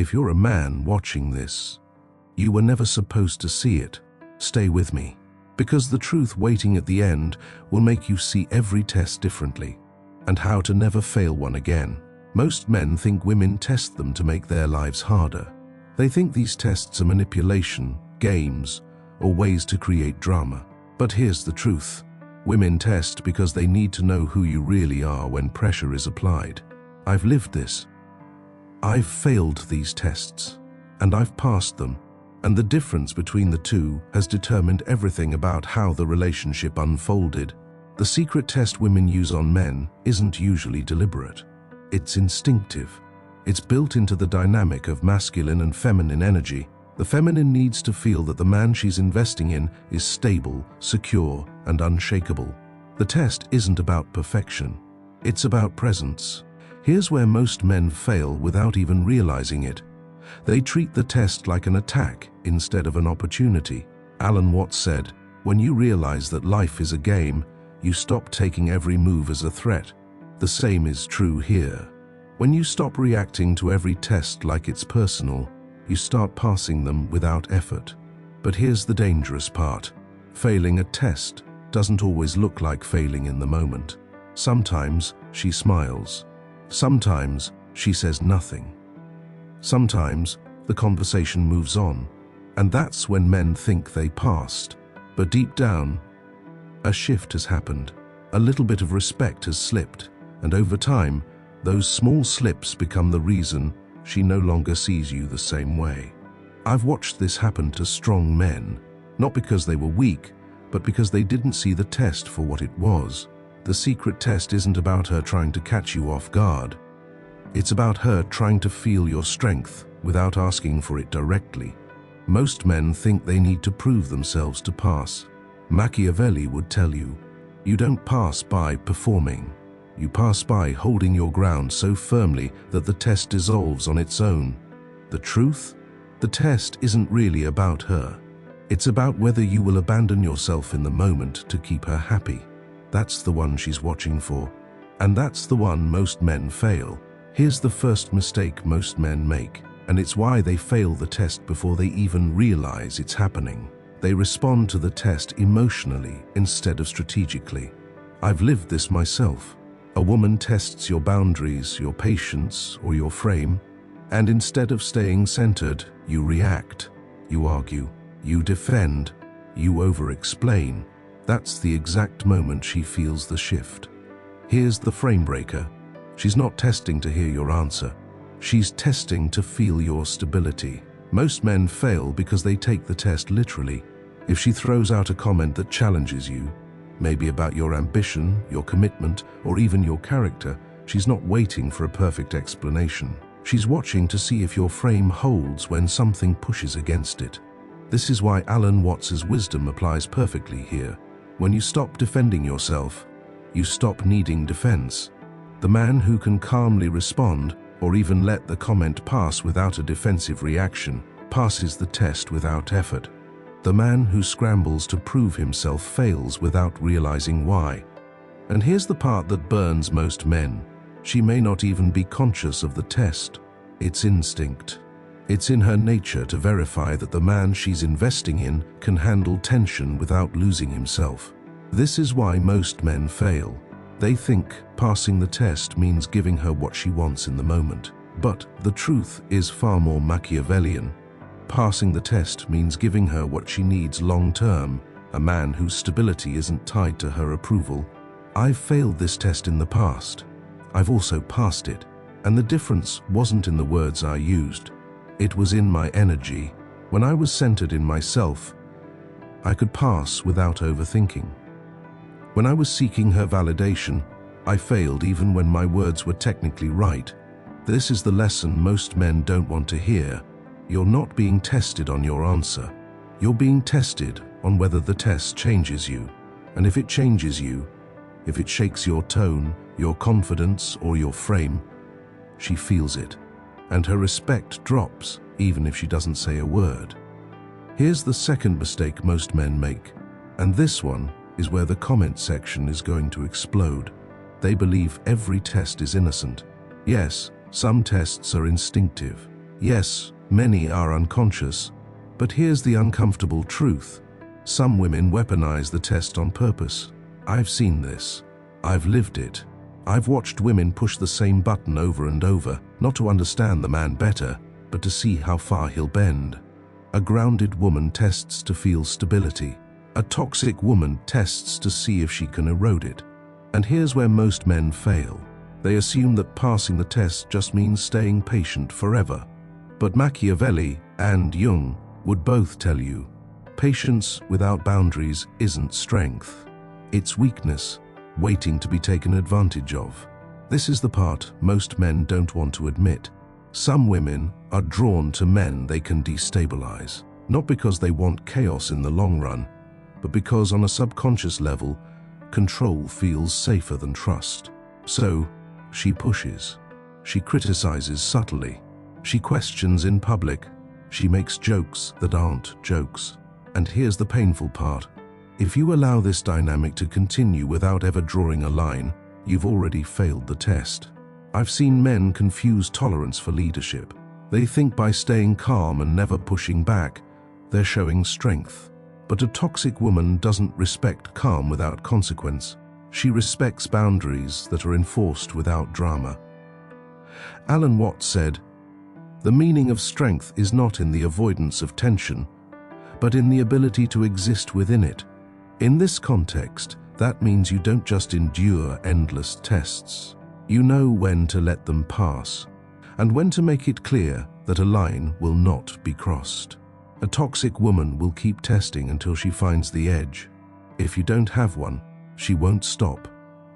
If you're a man watching this, you were never supposed to see it. Stay with me, because the truth waiting at the end will make you see every test differently, and how to never fail one again. Most men think women test them to make their lives harder. They think these tests are manipulation, games, or ways to create drama. But here's the truth. Women test because they need to know who you really are when pressure is applied. I've lived this. I've failed these tests, and I've passed them. And the difference between the two has determined everything about how the relationship unfolded. The secret test women use on men isn't usually deliberate. It's instinctive. It's built into the dynamic of masculine and feminine energy. The feminine needs to feel that the man she's investing in is stable, secure, and unshakable. The test isn't about perfection. It's about presence. Here's where most men fail without even realizing it. They treat the test like an attack instead of an opportunity. Alan Watts said, "When you realize that life is a game, you stop taking every move as a threat." The same is true here. When you stop reacting to every test like it's personal, you start passing them without effort. But here's the dangerous part. Failing a test doesn't always look like failing in the moment. Sometimes she smiles. Sometimes she says nothing. Sometimes the conversation moves on, and that's when men think they passed. But deep down, a shift has happened. A little bit of respect has slipped, and over time, those small slips become the reason she no longer sees you the same way. I've watched this happen to strong men, not because they were weak, but because they didn't see the test for what it was. The secret test isn't about her trying to catch you off guard. It's about her trying to feel your strength without asking for it directly. Most men think they need to prove themselves to pass. Machiavelli would tell you, you don't pass by performing. You pass by holding your ground so firmly that the test dissolves on its own. The truth? The test isn't really about her. It's about whether you will abandon yourself in the moment to keep her happy. That's the one she's watching for. And that's the one most men fail. Here's the first mistake most men make, and it's why they fail the test before they even realize it's happening. They respond to the test emotionally instead of strategically. I've lived this myself. A woman tests your boundaries, your patience, or your frame, and instead of staying centered, you react, you argue, you defend, you over-explain. That's the exact moment she feels the shift. Here's the frame breaker. She's not testing to hear your answer. She's testing to feel your stability. Most men fail because they take the test literally. If she throws out a comment that challenges you, maybe about your ambition, your commitment, or even your character, she's not waiting for a perfect explanation. She's watching to see if your frame holds when something pushes against it. This is why Alan Watts's wisdom applies perfectly here. When you stop defending yourself, you stop needing defense. The man who can calmly respond, or even let the comment pass without a defensive reaction, passes the test without effort. The man who scrambles to prove himself fails without realizing why. And here's the part that burns most men. She may not even be conscious of the test. It's instinct. It's in her nature to verify that the man she's investing in can handle tension without losing himself. This is why most men fail. They think passing the test means giving her what she wants in the moment. But the truth is far more Machiavellian. Passing the test means giving her what she needs long-term, a man whose stability isn't tied to her approval. I've failed this test in the past. I've also passed it. And the difference wasn't in the words I used. It was in my energy. When I was centered in myself, I could pass without overthinking. When I was seeking her validation, I failed even when my words were technically right. This is the lesson most men don't want to hear. You're not being tested on your answer. You're being tested on whether the test changes you. And if it changes you, if it shakes your tone, your confidence, or your frame, she feels it. And her respect drops, even if she doesn't say a word. Here's the second mistake most men make. And this one is where the comment section is going to explode. They believe every test is innocent. Yes, some tests are instinctive. Yes, many are unconscious, but here's the uncomfortable truth. Some women weaponize the test on purpose. I've seen this. I've lived it. I've watched women push the same button over and over, not to understand the man better, but to see how far he'll bend. A grounded woman tests to feel stability. A toxic woman tests to see if she can erode it. And here's where most men fail. They assume that passing the test just means staying patient forever. But Machiavelli and Jung would both tell you, patience without boundaries isn't strength. It's weakness, waiting to be taken advantage of. This is the part most men don't want to admit. Some women are drawn to men they can destabilize, not because they want chaos in the long run, but because on a subconscious level, control feels safer than trust. So, she pushes. She criticizes subtly. She questions in public. She makes jokes that aren't jokes. And here's the painful part. If you allow this dynamic to continue without ever drawing a line, you've already failed the test. I've seen men confuse tolerance for leadership. They think by staying calm and never pushing back, they're showing strength. But a toxic woman doesn't respect calm without consequence. She respects boundaries that are enforced without drama. Alan Watts said, "The meaning of strength is not in the avoidance of tension, but in the ability to exist within it." In this context, that means you don't just endure endless tests. You know when to let them pass, and when to make it clear that a line will not be crossed. A toxic woman will keep testing until she finds the edge. If you don't have one, she won't stop.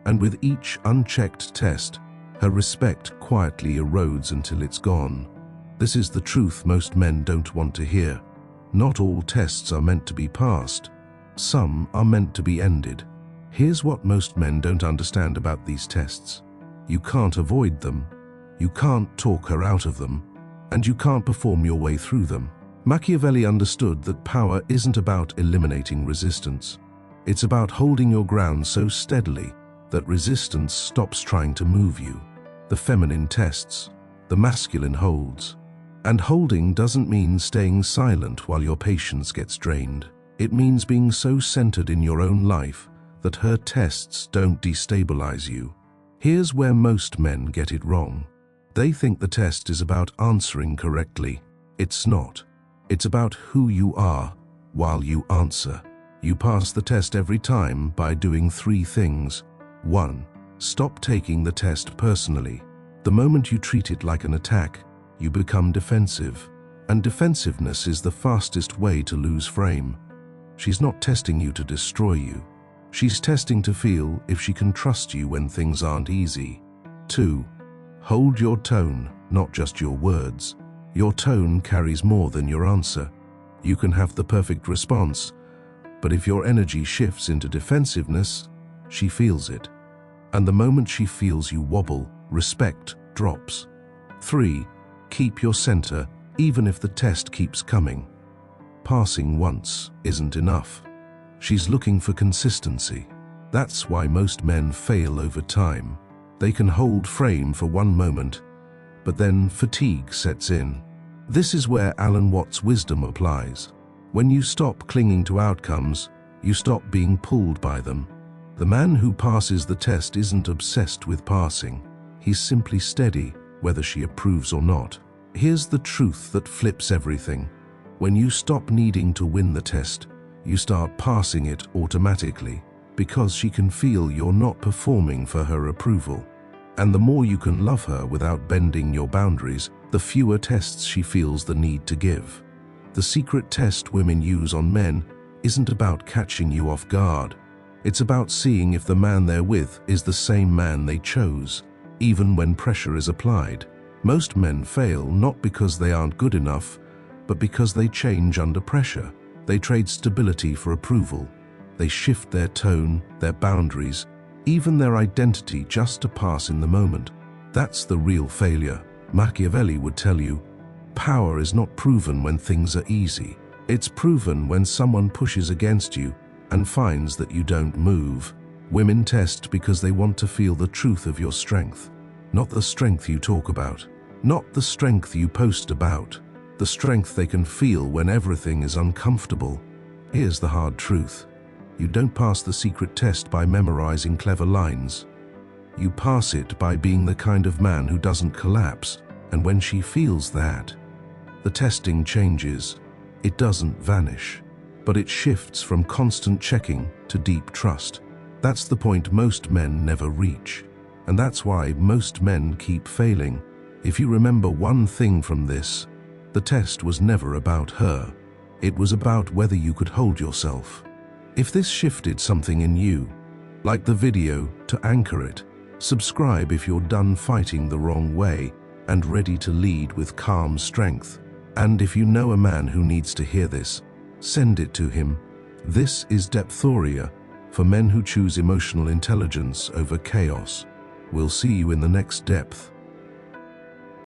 And with each unchecked test, her respect quietly erodes until it's gone. This is the truth most men don't want to hear. Not all tests are meant to be passed. Some are meant to be ended. Here's what most men don't understand about these tests. You can't avoid them. You can't talk her out of them. And you can't perform your way through them. Machiavelli understood that power isn't about eliminating resistance. It's about holding your ground so steadily that resistance stops trying to move you. The feminine tests, the masculine holds. And holding doesn't mean staying silent while your patience gets drained. It means being so centered in your own life that her tests don't destabilize you. Here's where most men get it wrong. They think the test is about answering correctly. It's not. It's about who you are while you answer. You pass the test every time by doing 3 things. 1. Stop taking the test personally. The moment you treat it like an attack, you become defensive. And defensiveness is the fastest way to lose frame. She's not testing you to destroy you. She's testing to feel if she can trust you when things aren't easy. 2. Hold your tone, not just your words. Your tone carries more than your answer. You can have the perfect response, but if your energy shifts into defensiveness, she feels it. And the moment she feels you wobble, respect drops. 3. Keep your center, even if the test keeps coming. Passing once isn't enough. She's looking for consistency. That's why most men fail over time. They can hold frame for one moment, but then fatigue sets in. This is where Alan Watts' wisdom applies. When you stop clinging to outcomes, you stop being pulled by them. The man who passes the test isn't obsessed with passing. He's simply steady, whether she approves or not. Here's the truth that flips everything. When you stop needing to win the test, you start passing it automatically, because she can feel you're not performing for her approval. And the more you can love her without bending your boundaries, the fewer tests she feels the need to give. The secret test women use on men isn't about catching you off guard. It's about seeing if the man they're with is the same man they chose, even when pressure is applied. Most men fail not because they aren't good enough, but because they change under pressure. They trade stability for approval. They shift their tone, their boundaries, even their identity just to pass in the moment. That's the real failure. Machiavelli would tell you, power is not proven when things are easy. It's proven when someone pushes against you and finds that you don't move. Women test because they want to feel the truth of your strength, not the strength you talk about. Not the strength you post about, the strength they can feel when everything is uncomfortable. Here's the hard truth. You don't pass the secret test by memorizing clever lines. You pass it by being the kind of man who doesn't collapse, and when she feels that, the testing changes. It doesn't vanish, but it shifts from constant checking to deep trust. That's the point most men never reach, and that's why most men keep failing. If you remember one thing from this, the test was never about her. It was about whether you could hold yourself. If this shifted something in you, like the video to anchor it, subscribe if you're done fighting the wrong way and ready to lead with calm strength. And if you know a man who needs to hear this, send it to him. This is Depthoria, for men who choose emotional intelligence over chaos. We'll see you in the next depth.